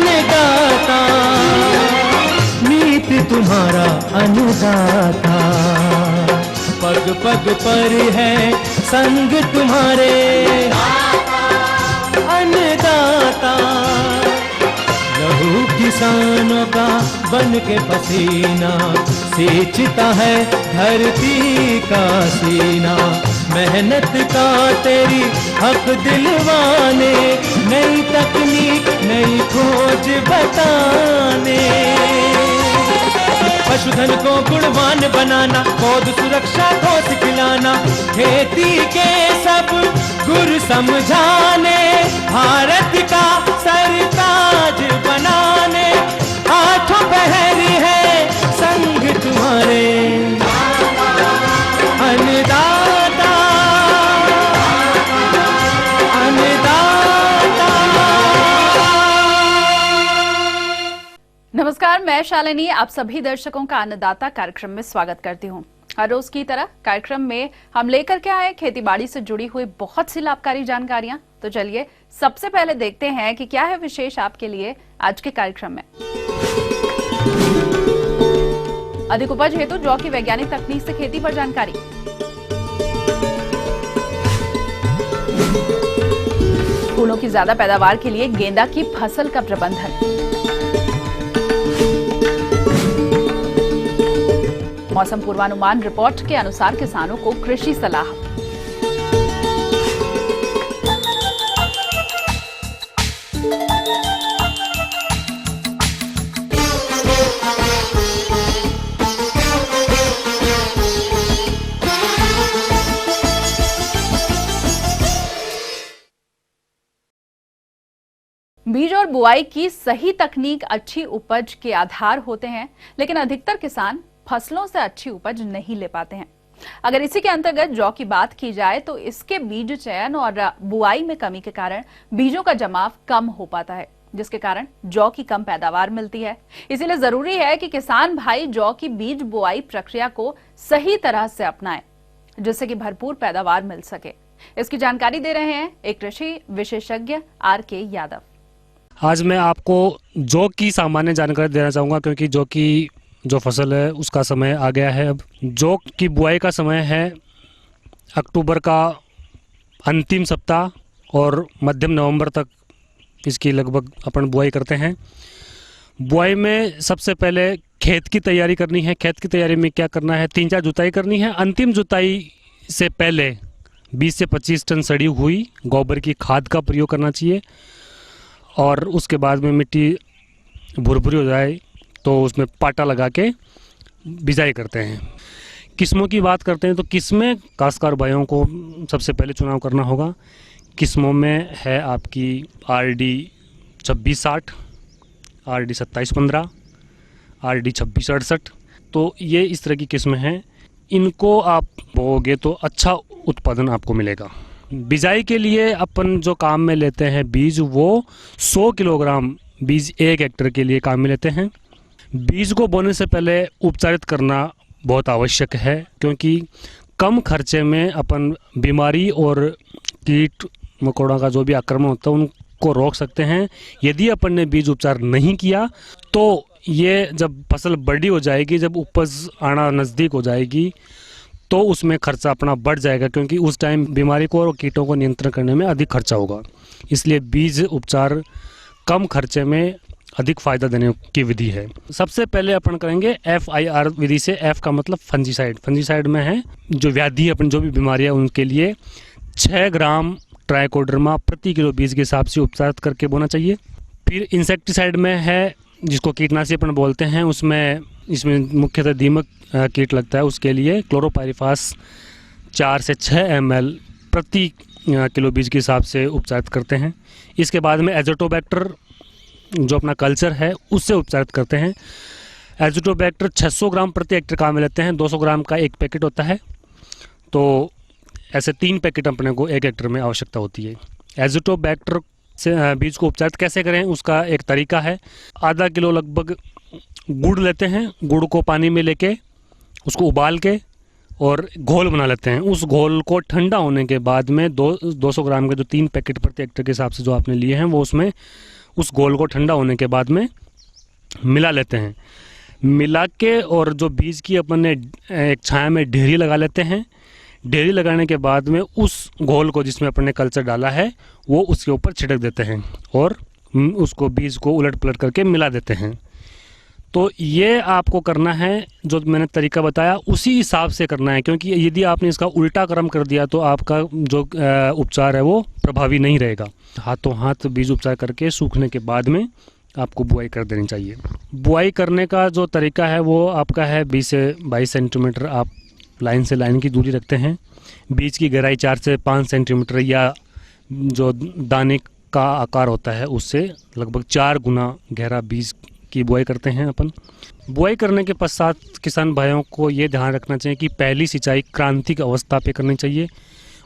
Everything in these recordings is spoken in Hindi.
अन्नदाता, नीत तुम्हारा अन्नदाता। पग पग पर है संग तुम्हारे अन्नदाता। लहू किसानों का बन के पसीना सींचता है धरती का सीना। मेहनत का तेरी हक दिलवाने, नई तकनीक नई खोज बताने। पशुधन को गुणवान बनाना, पौध सुरक्षा को सिखलाना, खेती के सब गुर समझाने, भारत का सरताज बनाने। आठों पहर है संग तुम्हारे अन्नदाता, अन्नदाता। नमस्कार, मैं शालिनी आप सभी दर्शकों का अन्नदाता कार्यक्रम में स्वागत करती हूं। हर रोज की तरह कार्यक्रम में हम लेकर के आए खेतीबाड़ी से जुड़ी हुई बहुत सी लाभकारी जानकारियां। तो चलिए सबसे पहले देखते हैं कि क्या है विशेष आपके लिए आज के कार्यक्रम में। अधिक उपज हेतु जौ की वैज्ञानिक तकनीक से खेती पर जानकारी। फूलों की ज्यादा पैदावार के लिए गेंदा की फसल का प्रबंधन। मौसम पूर्वानुमान रिपोर्ट के अनुसार किसानों को कृषि सलाह। बीज और बुआई की सही तकनीक अच्छी उपज के आधार होते हैं, लेकिन अधिकतर किसान फसलों से अच्छी उपज नहीं ले पाते हैं। अगर इसी के अंतर्गत जौ की बात की जाए तो इसके बीज चयन और बुआई में कमी के कारण बीजों का जमाव कम हो पाता है, जिसके कारण जौ की कम पैदावार मिलती है। इसीलिए जरूरी है कि किसान भाई जौ की बीज बुआई प्रक्रिया को सही तरह से अपनाएं, जिससे कि भरपूर पैदावार मिल सके। इसकी जानकारी दे रहे हैं एक कृषि विशेषज्ञ RK यादव। आज मैं आपको जौ की सामान्य जानकारी देना चाहूँगा, क्योंकि जौ की जो फसल है उसका समय आ गया है। अब जौ की बुआई का समय है अक्टूबर का अंतिम सप्ताह और मध्यम नवंबर तक इसकी लगभग अपन बुआई करते हैं। बुआई में सबसे पहले खेत की तैयारी करनी है। खेत की तैयारी में क्या करना है, 3-4 जुताई करनी है। अंतिम जुताई से पहले 20 से 25 टन सड़ी हुई गोबर की खाद का प्रयोग करना चाहिए और उसके बाद में मिट्टी भुरभुरी हो जाए तो उसमें पाटा लगा के बिजाई करते हैं। किस्मों की बात करते हैं तो किस्में काश्तकार भाइयों को सबसे पहले चुनाव करना होगा। किस्मों में है आपकी RD 2660, RD 2715, RD 2668। तो ये इस तरह की किस्में हैं। इनको आप बोओगे तो अच्छा उत्पादन आपको मिलेगा। बिजाई के लिए अपन जो काम में लेते हैं बीज, वो 100 किलोग्राम बीज 1 हेक्टेयर के लिए काम में लेते हैं। बीज को बोने से पहले उपचारित करना बहुत आवश्यक है, क्योंकि कम खर्चे में अपन बीमारी और कीट मकोड़ा का जो भी आक्रमण होता है उनको रोक सकते हैं। यदि अपन ने बीज उपचार नहीं किया तो ये जब फसल बड़ी हो जाएगी, जब उपज आना नज़दीक हो जाएगी तो उसमें खर्चा अपना बढ़ जाएगा, क्योंकि उस टाइम बीमारी को और कीटों को नियंत्रण करने में अधिक खर्चा होगा। इसलिए बीज उपचार कम खर्चे में अधिक फायदा देने की विधि है। सबसे पहले अपन करेंगे FIR विधि से। F का मतलब फंजीसाइड। फंजीसाइड में है जो व्याधि अपन जो भी बीमारियां उनके लिए 6 ग्राम ट्राइकोडर्मा प्रति किलो बीज के हिसाब से उपचारित करके बोना चाहिए। फिर इंसेक्टिसाइड में है जिसको कीटनाशी अपन बोलते हैं, इसमें मुख्यतः दीमक कीट लगता है। उसके लिए क्लोरोपाइरिफास 4 से 6 ml प्रति किलो बीज के हिसाब से उपचारित करते हैं। इसके बाद में एजोटोबैक्टर जो अपना कल्चर है उससे उपचारित करते हैं। एजोटोबैक्टर 600 ग्राम प्रति हेक्टेयर काम में लेते हैं। 200 ग्राम का एक पैकेट होता है, तो ऐसे 3 पैकेट अपने को 1 हेक्टेयर में आवश्यकता होती है। एजोटोबैक्टर से बीज को उपचारित कैसे करें उसका एक तरीका है। आधा किलो लगभग गुड़ लेते हैं। गुड़ को पानी में लेके उसको उबाल के और घोल बना लेते हैं। उस घोल को ठंडा होने के बाद में 200 ग्राम के जो 3 पैकेट प्रति हेक्टेयर के हिसाब से जो आपने लिए हैं वो उसमें उस घोल को ठंडा होने के बाद में मिला लेते हैं। मिला के और जो बीज की अपन ने एक छाया में ढेरी लगा लेते हैं। ढेरी लगाने के बाद में उस घोल को जिसमें अपन ने कल्चर डाला है वो उसके ऊपर छिड़क देते हैं और उसको बीज को उलट पलट करके मिला देते हैं। तो ये आपको करना है, जो मैंने तरीका बताया उसी हिसाब से करना है, क्योंकि यदि आपने इसका उल्टा क्रम कर दिया तो आपका जो उपचार है वो प्रभावी नहीं रहेगा। हाथों हाथ बीज उपचार करके सूखने के बाद में आपको बुआई कर देनी चाहिए। बुआई करने का जो तरीका है वो आपका है 20 से 22 सेंटीमीटर आप लाइन से लाइन की दूरी रखते हैं। बीज की गहराई 4 से 5 सेंटीमीटर या जो दाने का आकार होता है उससे लगभग 4 गुना गहरा बीज की बुआई करते हैं अपन। बुआई करने के पश्चात किसान भाइयों को ये ध्यान रखना चाहिए कि पहली सिंचाई क्रांतिक अवस्था पे करनी चाहिए,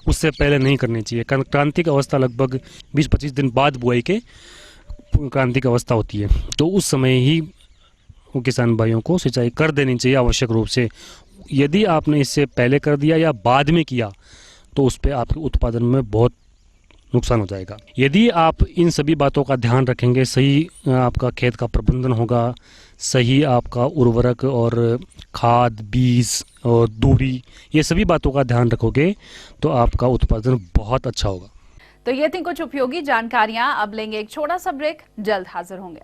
उससे पहले नहीं करनी चाहिए। क्रांतिक अवस्था लगभग 20-25 दिन बाद बुआई के क्रांतिक अवस्था होती है, तो उस समय ही वो किसान भाइयों को सिंचाई कर देनी चाहिए आवश्यक रूप से। यदि आपने इससे पहले कर दिया या बाद में किया तो उस पर आपके उत्पादन में बहुत नुकसान हो जाएगा। यदि आप इन सभी बातों का ध्यान रखेंगे, सही आपका खेत का प्रबंधन होगा, सही आपका उर्वरक और खाद, बीज और दूरी, ये सभी बातों का ध्यान रखोगे तो आपका उत्पादन बहुत अच्छा होगा। तो ये थी कुछ उपयोगी जानकारियां। अब लेंगे एक छोटा सा ब्रेक, जल्द हाजिर होंगे।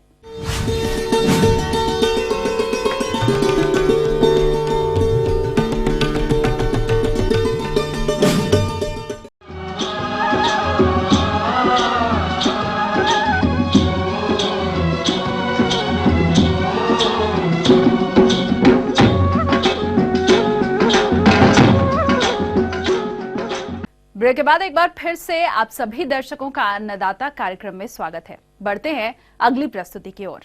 ब्रेक के बाद एक बार फिर से आप सभी दर्शकों का अन्नदाता कार्यक्रम में स्वागत है। बढ़ते हैं अगली प्रस्तुति की ओर।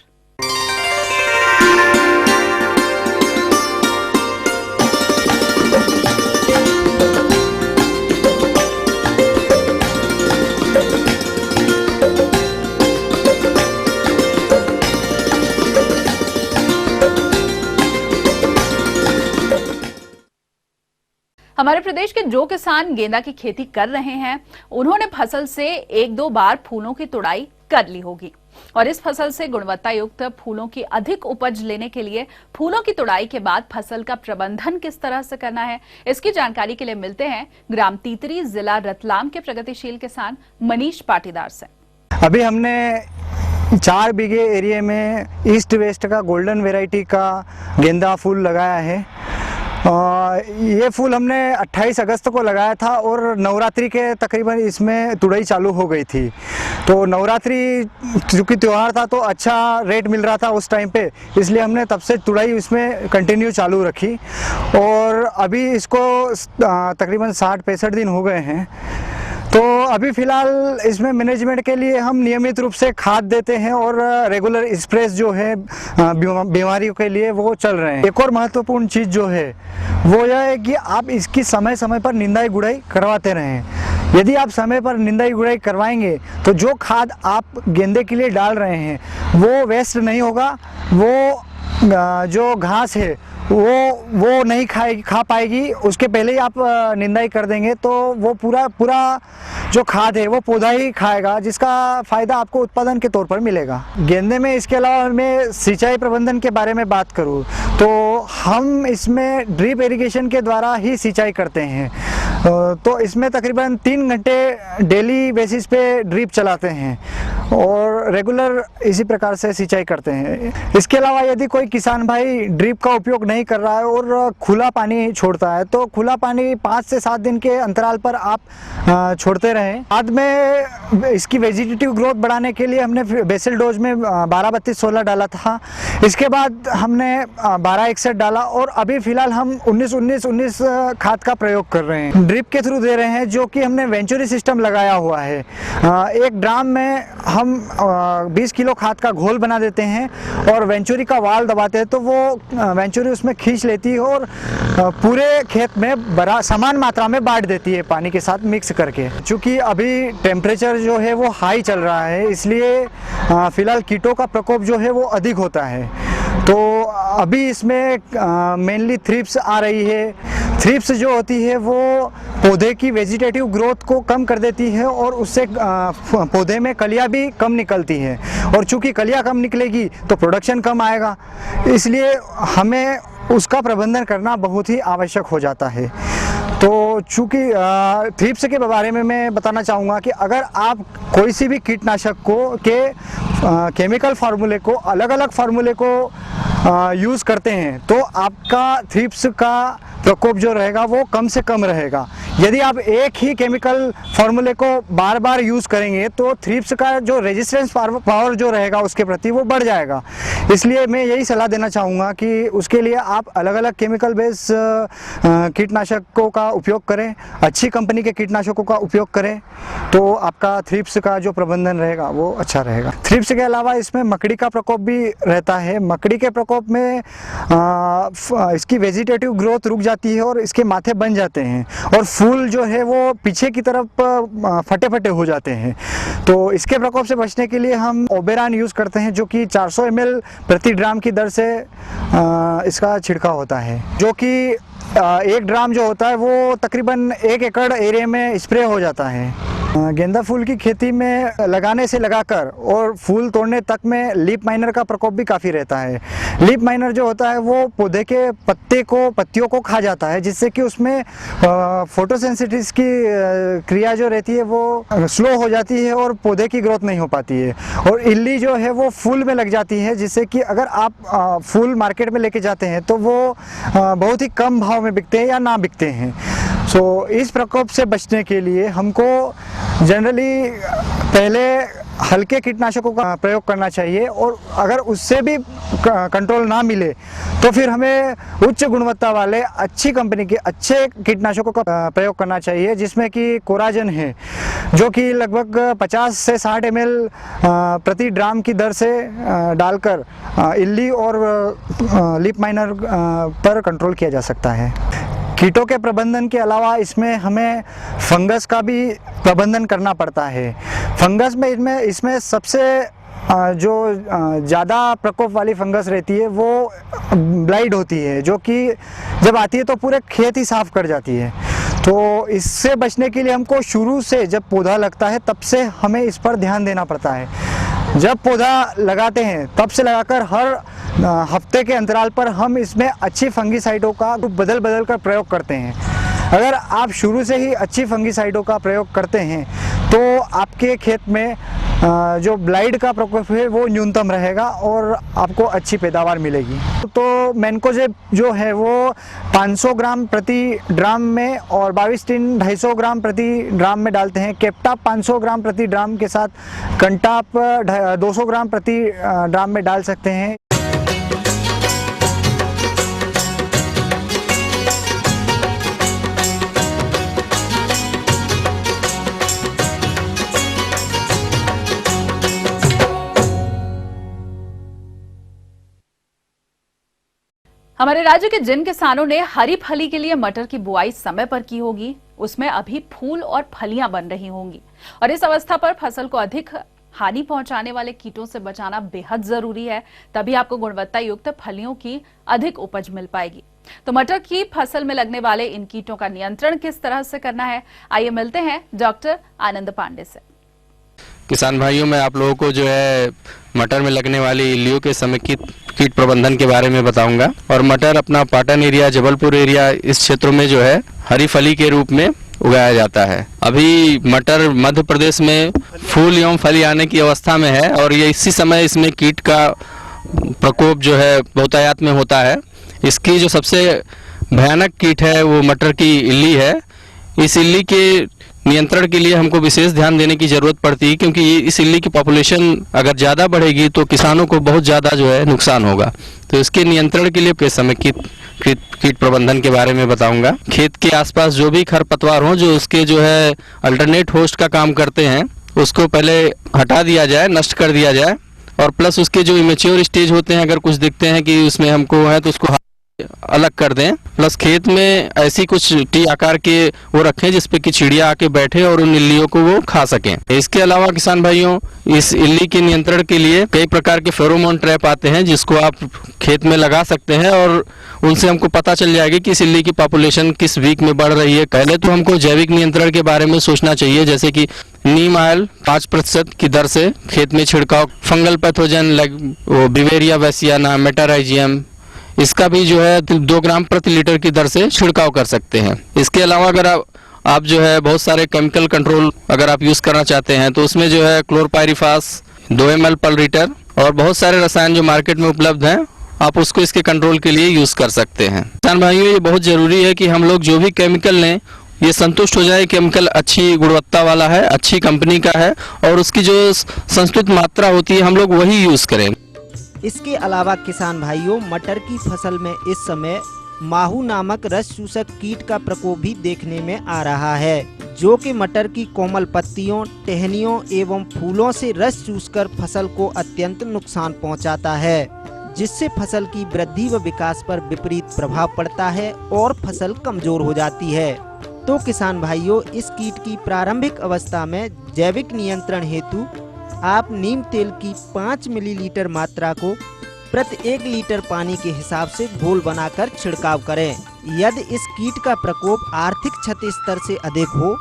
हमारे प्रदेश के जो किसान गेंदा की खेती कर रहे हैं उन्होंने फसल से 1-2 बार फूलों की तुड़ाई कर ली होगी और इस फसल से गुणवत्ता युक्त फूलों की अधिक उपज लेने के लिए फूलों की तुड़ाई के बाद फसल का प्रबंधन किस तरह से करना है, इसकी जानकारी के लिए मिलते हैं ग्राम तीतरी, जिला रतलाम के प्रगतिशील किसान मनीष पाटीदार से। अभी हमने 4 बीघे एरिया में ईस्ट वेस्ट का गोल्डन वैरायटी का गेंदा फूल लगाया है। ये फूल हमने 28 अगस्त को लगाया था और नवरात्रि के तकरीबन इसमें तुड़ाई चालू हो गई थी। तो नवरात्रि चूँकि त्यौहार था तो अच्छा रेट मिल रहा था उस टाइम पे, इसलिए हमने तब से तुड़ाई इसमें कंटिन्यू चालू रखी और अभी इसको तकरीबन 60-65 दिन हो गए हैं। तो अभी फ़िलहाल इसमें मैनेजमेंट के लिए हम नियमित रूप से खाद देते हैं और रेगुलर स्प्रेस जो है बीमारियों के लिए वो चल रहे हैं। एक और महत्वपूर्ण चीज़ जो है वो यह है कि आप इसकी समय समय पर निंदाई गुड़ाई करवाते रहें। यदि आप समय पर निंदाई गुड़ाई करवाएंगे तो जो खाद आप गेंदे के लिए डाल रहे हैं वो वेस्ट नहीं होगा, वो जो घास है वो नहीं खा पाएगी। उसके पहले ही आप निंदाई कर देंगे तो वो पूरा जो खाद है वो पौधा ही खाएगा, जिसका फ़ायदा आपको उत्पादन के तौर पर मिलेगा। गेंदे में इसके अलावा मैं सिंचाई प्रबंधन के बारे में बात करूँ तो हम इसमें ड्रिप इरिगेशन के द्वारा ही सिंचाई करते हैं। तो इसमें तकरीबन 3 घंटे डेली बेसिस पे ड्रिप चलाते हैं और रेगुलर इसी प्रकार से सिंचाई करते हैं। इसके अलावा यदि कोई किसान भाई ड्रिप का उपयोग नहीं कर रहा है और खुला पानी छोड़ता है तो खुला पानी 5 से 7 दिन के अंतराल पर आप छोड़ते रहें। बाद में इसकी वेजिटेटिव ग्रोथ बढ़ाने के लिए हमने बेसिल डोज में 12-32-16 डाला था। इसके बाद हमने 12-61 डाला और अभी फ़िलहाल हम 19-19-19 खाद का प्रयोग कर रहे हैं। ड्रिप के थ्रू दे रहे हैं, जो कि हमने वेंचुरी सिस्टम लगाया हुआ है। एक ड्राम में हम 20 किलो खाद का घोल बना देते हैं और वेंचुरी का वाल दबाते हैं तो वो वेंचुरी उसमें खींच लेती है और पूरे खेत में समान मात्रा में बांट देती है पानी के साथ मिक्स करके। चूँकि अभी टेम्परेचर जो है वो हाई चल रहा है, इसलिए फ़िलहाल कीटों का प्रकोप जो है वो अधिक होता है। तो अभी इसमें मेनली थ्रिप्स आ रही है, थ्रिप्स जो होती है वो पौधे की वेजिटेटिव ग्रोथ को कम कर देती है और उससे पौधे में कलियां भी कम निकलती है, और चूंकि कलियां कम निकलेगी तो प्रोडक्शन कम आएगा, इसलिए हमें उसका प्रबंधन करना बहुत ही आवश्यक हो जाता है। तो चूँकि थ्रिप्स के बारे में मैं बताना चाहूँगा कि अगर आप कोई सी भी कीटनाशक को केमिकल फार्मूले को अलग अलग फार्मूले को यूज़ करते हैं तो आपका थ्रिप्स का प्रकोप जो रहेगा वो कम से कम रहेगा। यदि आप एक ही केमिकल फार्मूले को बार बार यूज़ करेंगे तो थ्रिप्स का जो रेजिस्टेंस पावर जो रहेगा उसके प्रति वो बढ़ जाएगा। इसलिए मैं यही सलाह देना चाहूँगा कि उसके लिए आप अलग अलग केमिकल बेस कीटनाशकों का उपयोग करें, अच्छी कंपनी के कीटनाशकों का उपयोग करें, तो आपका थ्रिप्स का जो प्रबंधन रहेगा वो अच्छा रहेगा। थ्रिप्स के अलावा इसमें मकड़ी का प्रकोप भी रहता है। मकड़ी के प्रकोप में इसकी वेजिटेटिव ग्रोथ रुक जाती है और इसके माथे बन जाते हैं और फूल जो है वो पीछे की तरफ फटे फटे हो जाते हैं। तो इसके प्रकोप से बचने के लिए हम ओबेरॉन यूज़ करते हैं, जो कि 400 ml प्रति ड्राम की दर से इसका छिड़काव होता है, जो कि एक ड्राम जो होता है वो तकरीबन 1 एकड़ एरिया में स्प्रे हो जाता है। गेंदा फूल की खेती में लगाने से लगाकर और फूल तोड़ने तक में लीफ माइनर का प्रकोप भी काफ़ी रहता है। लीफ माइनर जो होता है वो पौधे के पत्तियों को खा जाता है, जिससे कि उसमें फोटोसेंसिटिव की क्रिया जो रहती है वो स्लो हो जाती है और पौधे की ग्रोथ नहीं हो पाती है, और इल्ली जो है वो फूल में लग जाती है, जिससे कि अगर आप फूल मार्केट में लेके जाते हैं तो वो बहुत ही कम भाव में बिकते हैं या ना बिकते हैं। सो इस प्रकोप से बचने के लिए हमको जनरली पहले हल्के कीटनाशकों का प्रयोग करना चाहिए, और अगर उससे भी कंट्रोल ना मिले तो फिर हमें उच्च गुणवत्ता वाले अच्छी कंपनी के अच्छे कीटनाशकों का प्रयोग करना चाहिए, जिसमें कि कोराजन है, जो कि लगभग 50 से 60 ml प्रति ड्राम की दर से डालकर इल्ली और लीफ माइनर पर कंट्रोल किया जा सकता है। कीटों के प्रबंधन के अलावा इसमें हमें फंगस का भी प्रबंधन करना पड़ता है। फंगस में इसमें सबसे जो ज़्यादा प्रकोप वाली फंगस रहती है वो ब्लाइट होती है, जो कि जब आती है तो पूरे खेत ही साफ कर जाती है। तो इससे बचने के लिए हमको शुरू से जब पौधा लगता है तब से हमें इस पर ध्यान देना पड़ता है। जब पौधा लगाते हैं तब से लगाकर हर हफ्ते के अंतराल पर हम इसमें अच्छी फंगीसाइडों का बदल कर प्रयोग करते हैं। अगर आप शुरू से ही अच्छी फंगीसाइडों का प्रयोग करते हैं तो आपके खेत में जो ब्लाइट का प्रकोप है वो न्यूनतम रहेगा और आपको अच्छी पैदावार मिलेगी। तो मैनकोजेब जो है वो 500 ग्राम प्रति ड्राम में और 22-3 250 ग्राम प्रति ड्राम में डालते हैं। केप्टाप 500 ग्राम प्रति ड्राम के साथ कंटाप 200 ग्राम प्रति ड्राम में डाल सकते हैं। हमारे राज्य के जिन किसानों ने हरी फली के लिए मटर की बुआई समय पर की होगी, उसमें अभी फूल और फलियां बन रही होंगी, और इस अवस्था पर फसल को अधिक हानि पहुंचाने वाले कीटों से बचाना बेहद जरूरी है, तभी आपको गुणवत्ता युक्त फलियों की अधिक उपज मिल पाएगी। तो मटर की फसल में लगने वाले इन कीटों का नियंत्रण किस तरह से करना है, आइए मिलते हैं डॉक्टर आनंद पांडे से। किसान भाइयों, मैं आप लोगों को जो है मटर में लगने वाली इल्लियों के समेकित कीट प्रबंधन के बारे में बताऊंगा। और मटर अपना पाटन एरिया, जबलपुर एरिया, इस क्षेत्रों में जो है हरी फली के रूप में उगाया जाता है। अभी मटर मध्य प्रदेश में फूल एवं फली आने की अवस्था में है और ये इसी समय इसमें कीट का प्रकोप जो है बहुतायत में होता है। इसकी जो सबसे भयानक कीट है वो मटर की इल्ली है। इस इल्ली के नियंत्रण के लिए हमको विशेष ध्यान देने की ज़रूरत पड़ती है, क्योंकि इस इल्ली की पॉपुलेशन अगर ज़्यादा बढ़ेगी तो किसानों को बहुत ज़्यादा जो है नुकसान होगा। तो इसके नियंत्रण के लिए के समय कीट प्रबंधन के बारे में बताऊंगा। खेत के आसपास जो भी खरपतवार हो जो उसके जो है अल्टरनेट होस्ट का काम करते हैं, उसको पहले हटा दिया जाए, नष्ट कर दिया जाए, और प्लस उसके जो इमेच्योर स्टेज होते हैं, अगर कुछ दिखते हैं कि उसमें हमको है तो उसको अलग कर दें, प्लस खेत में ऐसी कुछ टी आकार के वो रखें जिसपे कि चिड़िया आके बैठे और उन इल्लियों को वो खा सकें। इसके अलावा किसान भाइयों, इस इल्ली के नियंत्रण के लिए कई प्रकार के फेरोमोन ट्रैप आते हैं जिसको आप खेत में लगा सकते हैं और उनसे हमको पता चल जाएगी कि इस इल्ली की पॉपुलेशन किस वीक में बढ़ रही है। पहले तो हमको जैविक नियंत्रण के बारे में सोचना चाहिए, जैसे कि नीम ऑयल 5% की दर से खेत में छिड़काव, fungal pathogen like Beauveria bassiana, Metarhizium, इसका भी जो है 2 ग्राम प्रति लीटर की दर से छिड़काव कर सकते हैं। इसके अलावा अगर आप जो है बहुत सारे केमिकल कंट्रोल अगर आप यूज़ करना चाहते हैं तो उसमें जो है क्लोरपायरिफास 2 ml पर लीटर और बहुत सारे रसायन जो मार्केट में उपलब्ध हैं, आप उसको इसके कंट्रोल के लिए यूज़ कर सकते हैं। किसान भाइयों, ये बहुत ज़रूरी है कि हम लोग जो भी केमिकल लें ये संतुष्ट हो जाए केमिकल अच्छी गुणवत्ता वाला है, अच्छी कंपनी का है और उसकी जो संतुलित मात्रा होती है हम लोग वही यूज़ करें। इसके अलावा किसान भाइयों, मटर की फसल में इस समय माहू नामक रस चूसक कीट का प्रकोप भी देखने में आ रहा है, जो कि मटर की कोमल पत्तियों, टहनियों एवं फूलों से रस चूसकर फसल को अत्यंत नुकसान पहुंचाता है, जिससे फसल की वृद्धि व विकास पर विपरीत प्रभाव पड़ता है और फसल कमजोर हो जाती है। तो किसान भाइयों, इस कीट की प्रारंभिक अवस्था में जैविक नियंत्रण हेतु आप नीम तेल की 5 मिलीलीटर मात्रा को प्रति 1 लीटर पानी के हिसाब से घोल बनाकर छिड़काव करें। यदि इस कीट का प्रकोप आर्थिक क्षति स्तर से अधिक हो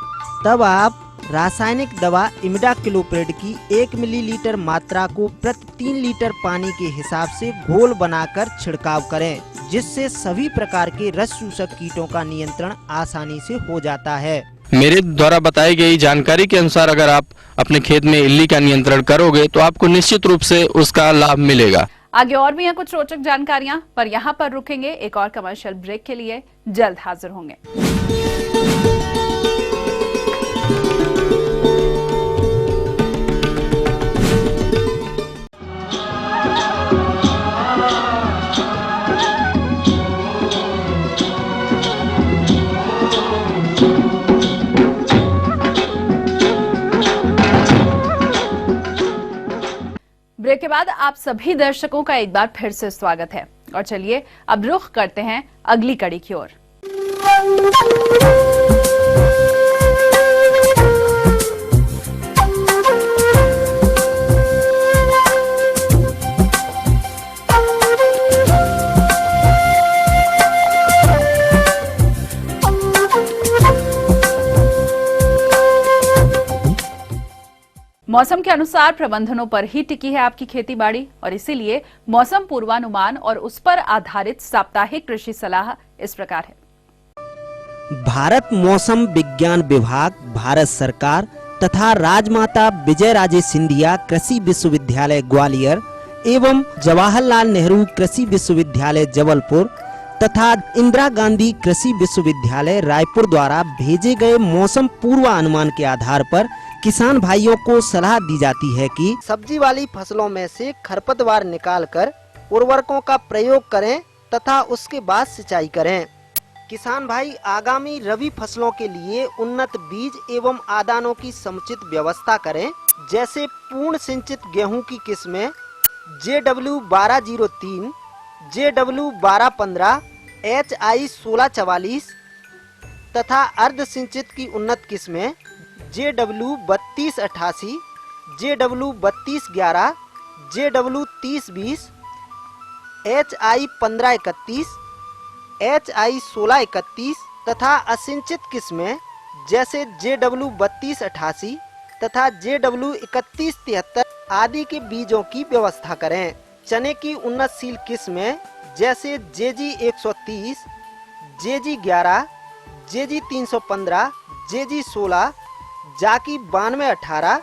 तब आप रासायनिक दवा इमिडाक्लोप्रिड की 1 मिलीलीटर मात्रा को प्रति 3 लीटर पानी के हिसाब से घोल बनाकर छिड़काव करें, जिससे सभी प्रकार के रस चूसक कीटों का नियंत्रण आसानी से हो जाता है। मेरे द्वारा बताई गई जानकारी के अनुसार अगर आप अपने खेत में इल्ली का नियंत्रण करोगे तो आपको निश्चित रूप से उसका लाभ मिलेगा। आगे और भी हैं कुछ रोचक जानकारियां, पर यहाँ पर रुकेंगे। एक और कमर्शियल ब्रेक के लिए जल्द हाजिर होंगे। ब्रेक के बाद आप सभी दर्शकों का एक बार फिर से स्वागत है और चलिए अब रुख करते हैं अगली कड़ी की ओर। मौसम के अनुसार प्रबंधनों पर ही टिकी है आपकी खेती बाड़ी और इसीलिए मौसम पूर्वानुमान और उस पर आधारित साप्ताहिक कृषि सलाह इस प्रकार है। भारत मौसम विज्ञान विभाग, भारत सरकार तथा राजमाता विजयराजे सिंधिया कृषि विश्वविद्यालय ग्वालियर एवं जवाहरलाल नेहरू कृषि विश्वविद्यालय जबलपुर तथा इंदिरा गांधी कृषि विश्वविद्यालय रायपुर द्वारा भेजे गए मौसम पूर्वानुमान के आधार पर किसान भाइयों को सलाह दी जाती है कि सब्जी वाली फसलों में से खरपतवार निकालकर उर्वरकों का प्रयोग करें तथा उसके बाद सिंचाई करें। किसान भाई आगामी रबी फसलों के लिए उन्नत बीज एवं आदानों की समुचित व्यवस्था करें, जैसे पूर्ण सिंचित गेहूं की किस्में JW 1203, JW 1215, HI 1644 तथा अर्ध सिंचित की उन्नत किस्में JW 3288, JW 3211, JW 3020, HI 1531, HI 1631 तथा असिंचित किस्में जैसे JW 3288 तथा JW 3173 आदि के बीजों की व्यवस्था करें। चने की उन्नतशील किस्में जैसे JG 130, JG 11, JG 315, JG 16, जाकी 9218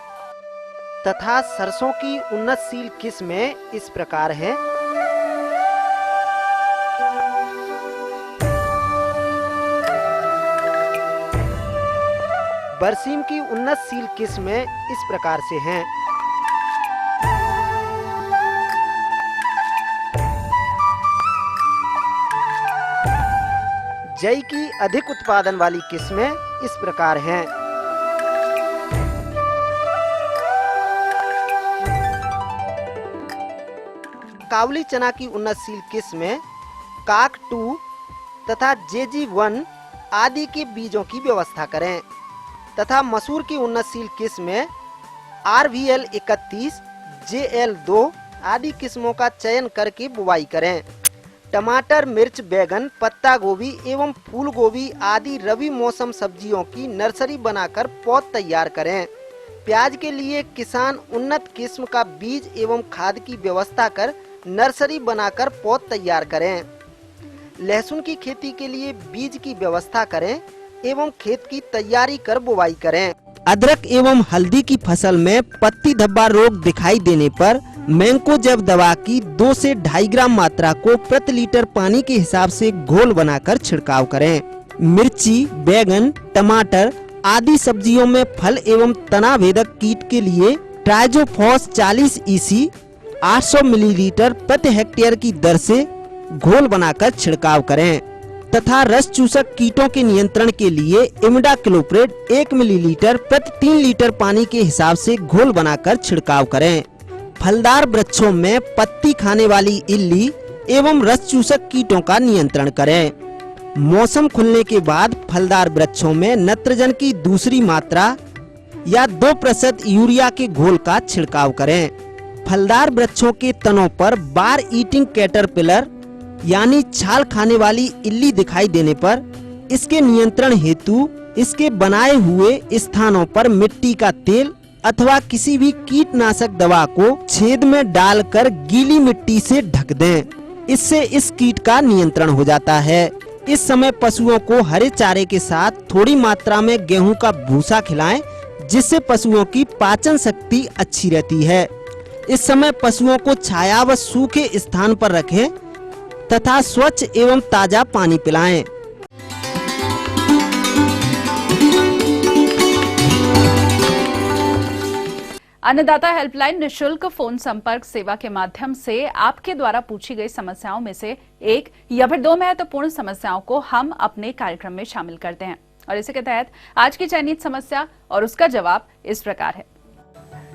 तथा सरसों की उन्नतशील किस्में इस प्रकार हैं। बरसीम की उन्नतशील किस्में इस प्रकार से हैं। जई की अधिक उत्पादन वाली किस्में इस प्रकार हैं। काबुली चना की उन्नतशील किस्में काक 2 तथा JG1 आदि के बीजों की व्यवस्था करें तथा मसूर की उन्नतशील किस्में RVL 31, JL 2 आदि किस्मों का चयन करके बुवाई करें। टमाटर, मिर्च, बैगन, पत्ता गोभी एवं फूल गोभी आदि रबी मौसम सब्जियों की नर्सरी बनाकर पौध तैयार करें। प्याज के लिए किसान उन्नत किस्म का बीज एवं खाद की व्यवस्था कर नर्सरी बनाकर पौध तैयार करें। लहसुन की खेती के लिए बीज की व्यवस्था करें एवं खेत की तैयारी कर बुवाई करें। अदरक एवं हल्दी की फसल में पत्ती धब्बा रोग दिखाई देने पर मैंकोजेब दवा की 2 से 2.5 ग्राम मात्रा को प्रति लीटर पानी के हिसाब से घोल बनाकर छिड़काव करें। मिर्ची, बैगन, टमाटर आदि सब्जियों में फल एवं तना भेदक कीट के लिए ट्राइजोफॉस 40 EC 800 मिलीलीटर प्रति हेक्टेयर की दर से घोल बनाकर छिड़काव करें तथा रस चूसक कीटों के नियंत्रण के लिए इमिडाक्लोप्रिड 1 मिलीलीटर प्रति 3 लीटर पानी के हिसाब से घोल बनाकर छिड़काव करें। फलदार वृक्षों में पत्ती खाने वाली इल्ली एवं रस चूसक कीटों का नियंत्रण करें। मौसम खुलने के बाद फलदार वृक्षों में नत्रजन की दूसरी मात्रा या 2% यूरिया के घोल का छिड़काव करें। फलदार वृक्षों के तनों पर बार ईटिंग कैटरपिलर यानी छाल खाने वाली इल्ली दिखाई देने पर इसके नियंत्रण हेतु इसके बनाए हुए स्थानों पर मिट्टी का तेल अथवा किसी भी कीटनाशक दवा को छेद में डालकर गीली मिट्टी से ढक दें। इससे इस कीट का नियंत्रण हो जाता है। इस समय पशुओं को हरे चारे के साथ थोड़ी मात्रा में गेहूं का भूसा खिलाएं, जिससे पशुओं की पाचन शक्ति अच्छी रहती है। इस समय पशुओं को छाया व सूखे स्थान पर रखें तथा स्वच्छ एवं ताजा पानी पिलाएं। अन्नदाता हेल्पलाइन निशुल्क फोन संपर्क सेवा के माध्यम से आपके द्वारा पूछी गई समस्याओं में से एक या फिर 2 महत्वपूर्ण समस्याओं को हम अपने कार्यक्रम में शामिल करते हैं और इसी के तहत आज की चयनित समस्या और उसका जवाब इस प्रकार है।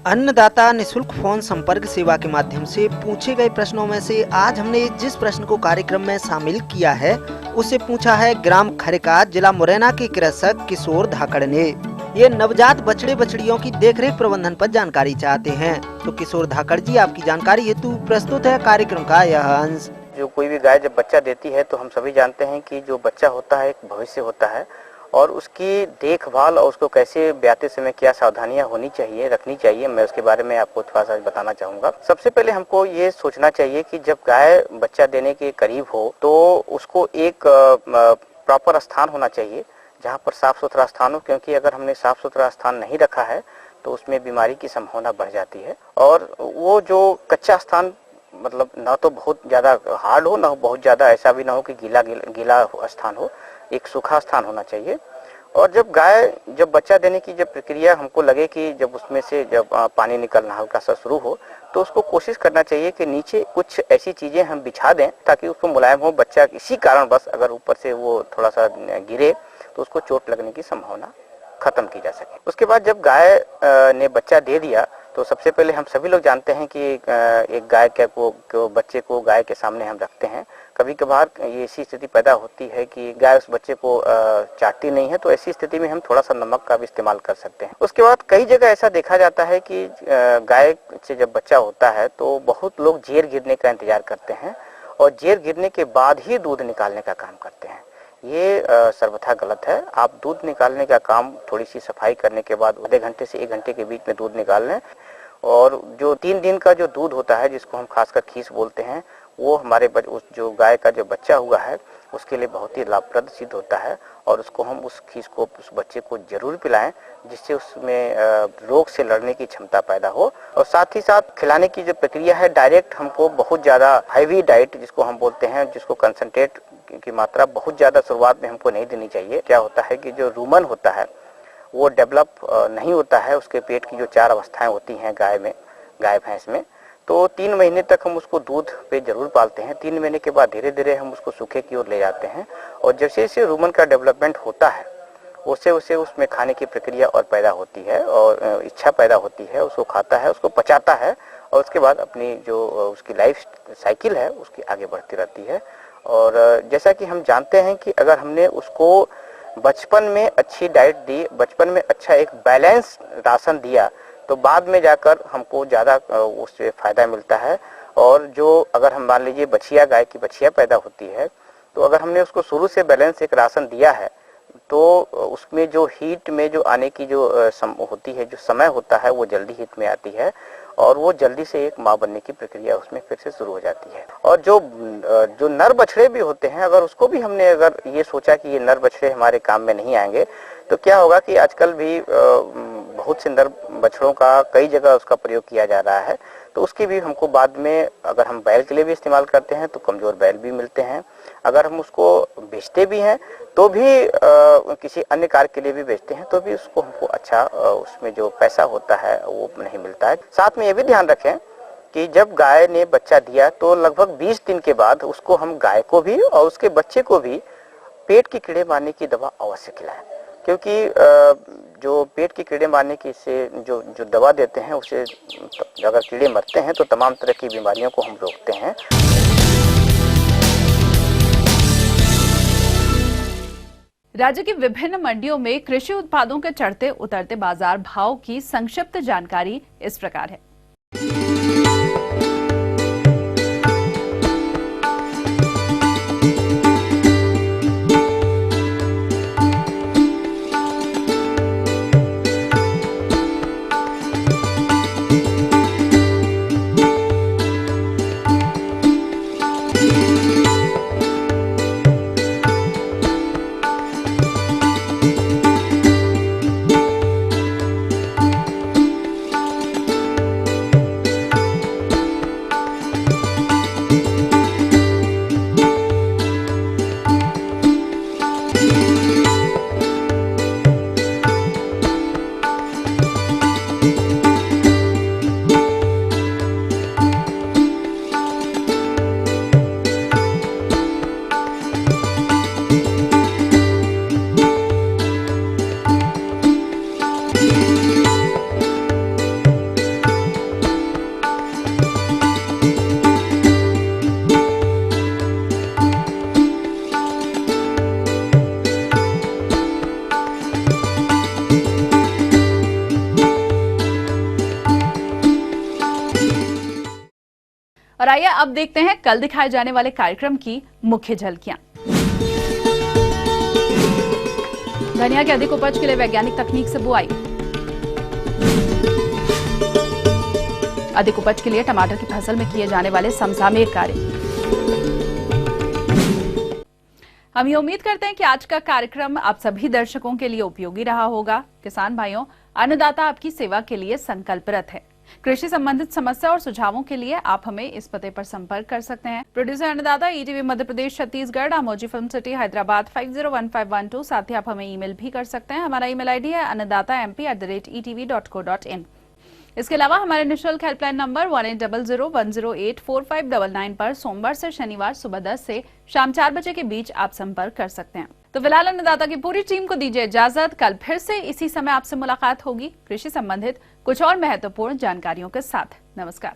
अन्नदाता निशुल्क फोन संपर्क सेवा के माध्यम से पूछे गए प्रश्नों में से आज हमने जिस प्रश्न को कार्यक्रम में शामिल किया है उससे पूछा है ग्राम खरेका, जिला मुरैना के कृषक किशोर धाकड़ ने। ये नवजात बछड़े बछड़ियों की देखरेख प्रबंधन पर जानकारी चाहते हैं। तो किशोर धाकड़ जी, आपकी जानकारी हेतु प्रस्तुत है कार्यक्रम का यह अंश। जो कोई भी गाय जब बच्चा देती है तो हम सभी जानते हैं कि जो बच्चा होता है एक भविष्य होता है और उसकी देखभाल और उसको कैसे ब्याते समय क्या सावधानियां होनी चाहिए, रखनी चाहिए, मैं उसके बारे में आपको थोड़ा सा बताना चाहूँगा। सबसे पहले हमको ये सोचना चाहिए कि जब गाय बच्चा देने के करीब हो तो उसको एक प्रॉपर स्थान होना चाहिए जहाँ पर साफ सुथरा स्थान हो, क्योंकि अगर हमने साफ सुथरा स्थान नहीं रखा है तो उसमें बीमारी की संभावना बढ़ जाती है। और वो जो कच्चा स्थान मतलब ना तो बहुत ज़्यादा हार्ड हो, ना बहुत ज़्यादा ऐसा भी ना हो कि गीला स्थान हो, एक सूखा स्थान होना चाहिए। और जब गाय जब बच्चा देने की जब प्रक्रिया हमको लगे कि जब उसमें से जब पानी निकलना हल्का सा शुरू हो तो उसको कोशिश करना चाहिए कि नीचे कुछ ऐसी चीज़ें हम बिछा दें ताकि उसको मुलायम हो। बच्चा इसी कारण बस अगर ऊपर से वो थोड़ा सा गिरे तो उसको चोट लगने की संभावना खत्म की जा सके। उसके बाद जब गाय ने बच्चा दे दिया तो सबसे पहले हम सभी लोग जानते हैं कि एक गाय को बच्चे को गाय के सामने हम रखते हैं। कभी कभार ये ऐसी स्थिति पैदा होती है कि गाय उस बच्चे को चाटती नहीं है, तो ऐसी स्थिति में हम थोड़ा सा नमक का भी इस्तेमाल कर सकते हैं। उसके बाद कई जगह ऐसा देखा जाता है कि गाय से जब बच्चा होता है तो बहुत लोग जेर गिरने का इंतजार करते हैं और जेर गिरने के बाद ही दूध निकालने का काम करते हैं। ये सर्वथा गलत है। आप दूध निकालने का काम थोड़ी सी सफाई करने के बाद आधे घंटे से 1 घंटे के बीच में दूध निकाल लें। और जो 3 दिन का जो दूध होता है जिसको हम खासकर खीस बोलते हैं, वो हमारे उस जो गाय का जो बच्चा हुआ है उसके लिए बहुत ही लाभप्रद सिद्ध होता है और उसको हम उस खीस को उस बच्चे को जरूर पिलाएं जिससे उसमें रोग से लड़ने की क्षमता पैदा हो। और साथ ही साथ खिलाने की जो प्रक्रिया है डायरेक्ट हमको बहुत ज़्यादा हैवी डाइट जिसको हम बोलते हैं, जिसको कंसंट्रेट की मात्रा बहुत ज़्यादा शुरुआत में हमको नहीं देनी चाहिए। क्या होता है कि जो रूमन होता है वो डेवलप नहीं होता है, उसके पेट की जो 4 अवस्थाएं होती हैं गाय भैंस में, तो 3 महीने तक हम उसको दूध पे जरूर पालते हैं। 3 महीने के बाद धीरे धीरे हम उसको सूखे की ओर ले जाते हैं और जैसे जैसे रूमन का डेवलपमेंट होता है वैसे वैसे उसमें खाने की प्रक्रिया और पैदा होती है और इच्छा पैदा होती है, उसको खाता है, उसको पचाता है और उसके बाद अपनी जो उसकी लाइफ साइकिल है उसकी आगे बढ़ती रहती है और जैसा कि हम जानते हैं कि अगर हमने उसको बचपन में अच्छी डाइट दी, बचपन में अच्छा एक बैलेंस राशन दिया, तो बाद में जाकर हमको ज़्यादा उससे फ़ायदा मिलता है। और जो अगर हम मान लीजिए बछिया, गाय की बछिया पैदा होती है, तो अगर हमने उसको शुरू से बैलेंस एक राशन दिया है, तो उसमें जो हीट में जो आने की जो होती है, जो समय होता है, वो जल्दी हीट में आती है और वो जल्दी से एक माँ बनने की प्रक्रिया उसमें फिर से शुरू हो जाती है। और जो नर बछड़े भी होते हैं, अगर उसको भी हमने अगर ये सोचा कि ये नर बछड़े हमारे काम में नहीं आएंगे, तो क्या होगा कि आजकल भी बहुत से नर बछड़ों का कई जगह उसका प्रयोग किया जा रहा है, तो उसकी भी हमको बाद में अगर हम बैल के लिए भी इस्तेमाल करते हैं तो कमज़ोर बैल भी मिलते हैं। अगर हम उसको बेचते भी हैं तो भी किसी अन्य कार्य के लिए भी बेचते हैं तो भी उसको हमको अच्छा उसमें जो पैसा होता है वो नहीं मिलता है। साथ में ये भी ध्यान रखें कि जब गाय ने बच्चा दिया तो लगभग 20 दिन के बाद उसको हम गाय को भी और उसके बच्चे को भी पेट के कीड़े मारने की दवा अवश्य खिलाएं, क्योंकि जो पेट के कीड़े मारने की से जो दवा देते हैं उससे अगर कीड़े मरते हैं तो तमाम तरह की बीमारियों को हम रोकते हैं। राज्य की विभिन्न मंडियों में कृषि उत्पादों के चढ़ते उतरते बाजार भाव की संक्षिप्त जानकारी इस प्रकार है। और आइए अब देखते हैं कल दिखाए जाने वाले कार्यक्रम की मुख्य झलकियां। धनिया की अधिक उपज के लिए वैज्ञानिक तकनीक से बुआई। अधिक उपज के लिए टमाटर की फसल में किए जाने वाले समसामयिक कार्य। हम ये उम्मीद करते हैं कि आज का कार्यक्रम आप सभी दर्शकों के लिए उपयोगी रहा होगा। किसान भाइयों, अन्नदाता आपकी सेवा के लिए संकल्परत है। कृषि संबंधित समस्या और सुझावों के लिए आप हमें इस पते पर संपर्क कर सकते हैं। प्रोड्यूसर अन्नदाता, ETV Madhya Pradesh Chhattisgarh, आमोजी film city, Hyderabad 501512। साथ ही आप हमें ईमेल भी कर सकते हैं। हमारा ईमेल आईडी है annadatamp@etv.co.in। इसके अलावा हमारे निःशुल्क हेल्पलाइन नंबर 180010845999 पर सोमवार से शनिवार सुबह 10 से शाम 4 बजे के बीच आप संपर्क कर सकते हैं। तो फिलहाल अन्नदाता की पूरी टीम को दीजिए इजाजत। कल फिर से इसी समय आपसे मुलाकात होगी कृषि संबंधित कुछ और महत्वपूर्ण जानकारियों के साथ। नमस्कार।